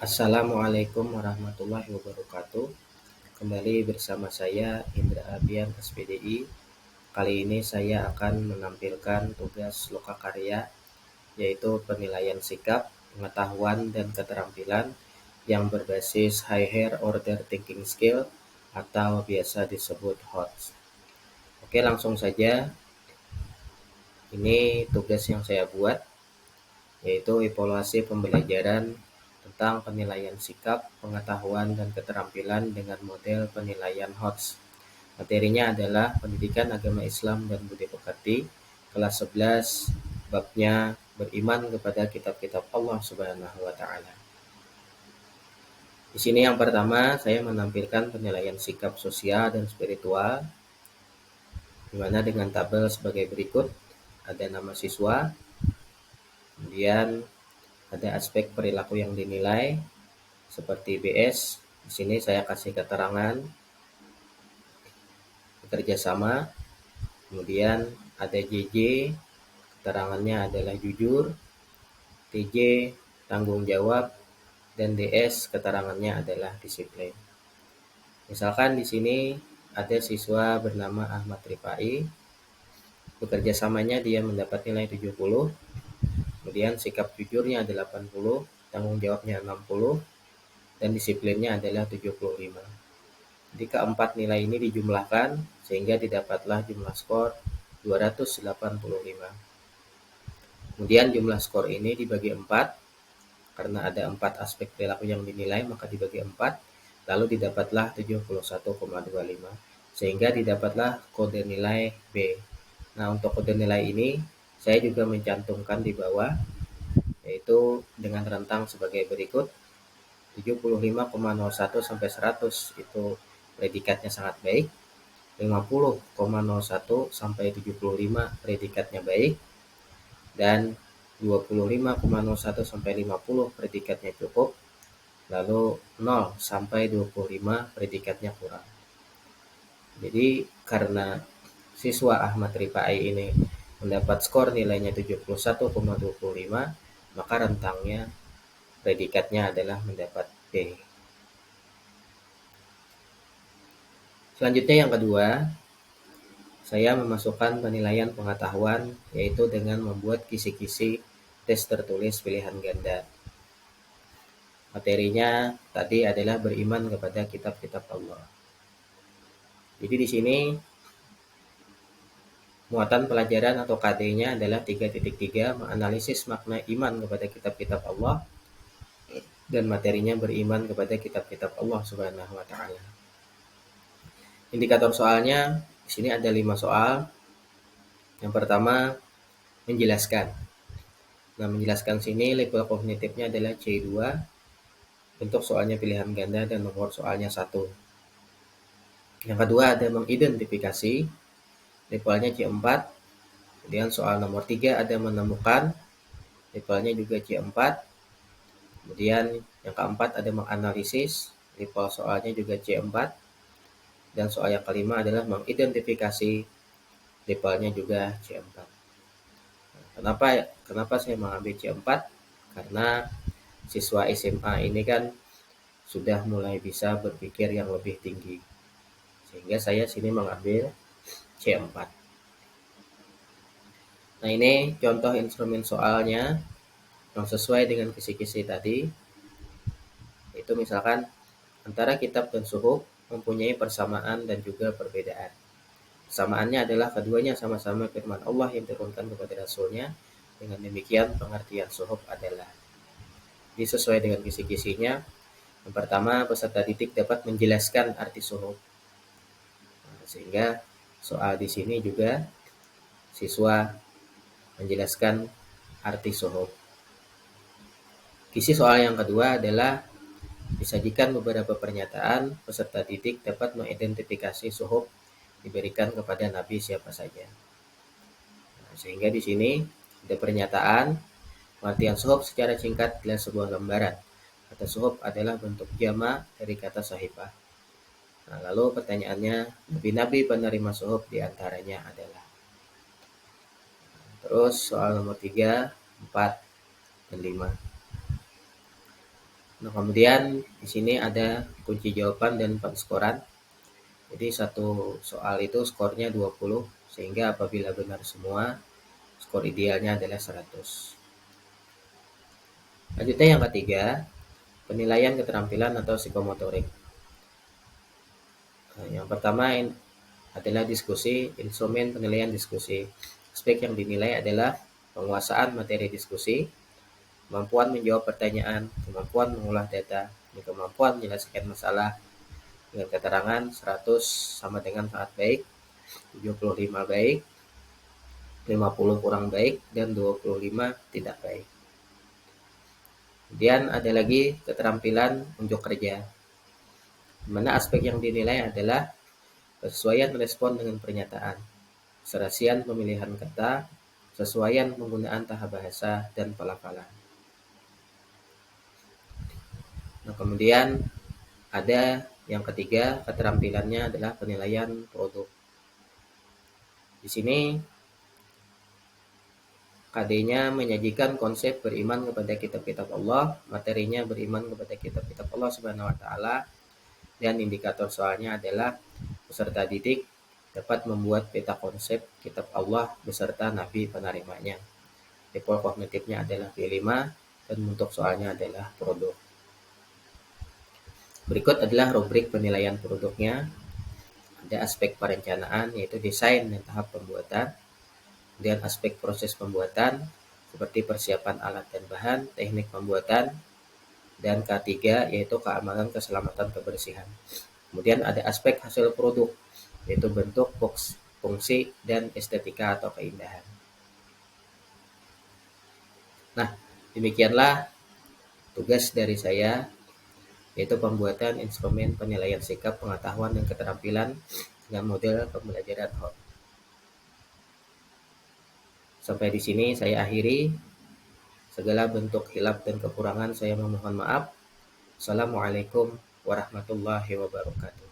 Assalamualaikum warahmatullahi wabarakatuh. Kembali bersama saya Indra Abian SPDI. Kali ini saya akan menampilkan tugas lokakarya, yaitu penilaian sikap, pengetahuan, dan keterampilan yang berbasis Higher Order Thinking Skill atau biasa disebut HOTS. Oke, langsung saja. Ini tugas yang saya buat, yaitu evaluasi pembelajaran tentang penilaian sikap, pengetahuan, dan keterampilan dengan model penilaian HOTS. Materinya adalah Pendidikan Agama Islam dan Budi Pekerti, kelas 11, babnya beriman kepada kitab-kitab Allah Subhanahu wa taala. Di sini yang pertama saya menampilkan penilaian sikap sosial dan spiritual, di mana dengan tabel sebagai berikut. Ada nama siswa, kemudian ada aspek perilaku yang dinilai seperti BS. Di sini saya kasih keterangan bekerja sama. Kemudian ada JJ, keterangannya adalah jujur. TJ, tanggung jawab, dan DS, keterangannya adalah disiplin. Misalkan di sini ada siswa bernama Ahmad Rifai. Bekerja samanya dia mendapat nilai 70. Kemudian sikap jujurnya adalah 80, tanggung jawabnya 60, dan disiplinnya adalah 75. Jadi keempat nilai ini dijumlahkan sehingga didapatlah jumlah skor 285. Kemudian jumlah skor ini dibagi 4, karena ada 4 aspek perilaku yang dinilai maka dibagi 4, lalu didapatlah 71,25, sehingga didapatlah kode nilai B. Nah, untuk kode nilai ini saya juga mencantumkan di bawah, yaitu dengan rentang sebagai berikut. 75,01 sampai 100 itu predikatnya sangat baik. 50,01 sampai 75 predikatnya baik. Dan 25,01 sampai 50 predikatnya cukup. Lalu 0 sampai 25 predikatnya kurang. Jadi karena siswa Ahmad Rifai ini mendapat skor nilainya 71,25, maka rentangnya predikatnya adalah mendapat B. Selanjutnya yang kedua, saya memasukkan penilaian pengetahuan, yaitu dengan membuat kisi-kisi tes tertulis pilihan ganda. Materinya tadi adalah beriman kepada kitab-kitab Allah. Jadi di sini muatan pelajaran atau KD-nya adalah 3.3, menganalisis makna iman kepada kitab-kitab Allah, dan materinya beriman kepada kitab-kitab Allah Subhanahu wa taala. Indikator soalnya di sini ada 5 soal. Yang pertama, menjelaskan. Nah, menjelaskan sini level kognitifnya adalah C2, bentuk soalnya pilihan ganda, dan nomor soalnya 1. Yang kedua ada mengidentifikasi, levelnya C4. Kemudian soal nomor 3 ada menemukan, levelnya juga C4. Kemudian yang keempat ada menganalisis, level soalnya juga C4. Dan soal yang kelima adalah mengidentifikasi, levelnya juga C4. Kenapa saya mengambil C4? Karena siswa SMA ini kan sudah mulai bisa berpikir yang lebih tinggi, sehingga saya sini mengambil C4. Nah, ini contoh instrumen soalnya yang sesuai dengan kisi-kisi tadi. Itu misalkan antara kitab dan suhuf mempunyai persamaan dan juga perbedaan. Persamaannya adalah keduanya sama-sama firman Allah yang diturunkan kepada Rasulnya. Dengan demikian pengertian suhuf adalah disesuai dengan kisi-kisinya. Yang pertama, peserta didik dapat menjelaskan arti suhuf. Sehingga soal di sini juga siswa menjelaskan arti suhuf. Kisi soal yang kedua adalah disajikan beberapa pernyataan, peserta didik dapat mengidentifikasi suhuf diberikan kepada nabi siapa saja. Nah, sehingga di sini ada pernyataan, pengertian suhuf secara singkat adalah sebuah gambaran. Kata suhuf adalah bentuk jama dari kata sahifah. Nah, lalu pertanyaannya, nabi-nabi penerima suhuf diantaranya adalah. Terus soal nomor 3, 4, dan 5. Nah, kemudian di sini ada kunci jawaban dan penskoran. Jadi satu soal itu skornya 20, sehingga apabila benar semua, skor idealnya adalah 100. Lanjutnya yang ketiga, penilaian keterampilan atau psikomotorik. Nah, yang pertama adalah diskusi, instrumen penilaian diskusi. Aspek yang dinilai adalah penguasaan materi diskusi, kemampuan menjawab pertanyaan, kemampuan mengolah data, dan kemampuan menyelesaikan masalah dengan keterangan 100 sama dengan sangat baik, 75 baik, 50 kurang baik, dan 25 tidak baik. Kemudian ada lagi keterampilan unjuk kerja, di mana aspek yang dinilai adalah kesesuaian respon dengan pernyataan, serasian pemilihan kata, kesesuaian penggunaan taha bahasa, dan pelafalan. Nah, kemudian ada yang ketiga, keterampilannya adalah penilaian produk. Di sini KD-nya menyajikan konsep beriman kepada kitab-kitab Allah, materinya beriman kepada kitab-kitab Allah Subhanahu wa taala, dan indikator soalnya adalah peserta didik dapat membuat peta konsep kitab Allah beserta nabi penerimanya. Tipe kognitifnya adalah B5 dan bentuk soalnya adalah produk. Berikut adalah rubrik penilaian produknya. Ada aspek perencanaan yaitu desain dan tahap pembuatan. Kemudian aspek proses pembuatan seperti persiapan alat dan bahan, teknik pembuatan, dan K3 yaitu keamanan, keselamatan, kebersihan. Kemudian ada aspek hasil produk yaitu bentuk, fungsi, dan estetika atau keindahan. Nah, demikianlah tugas dari saya yaitu pembuatan instrumen penilaian sikap, pengetahuan, dan keterampilan dengan model pembelajaran HOT. Sampai di sini saya akhiri. Segala bentuk hilaf dan kekurangan saya memohon maaf. Assalamualaikum warahmatullahi wabarakatuh.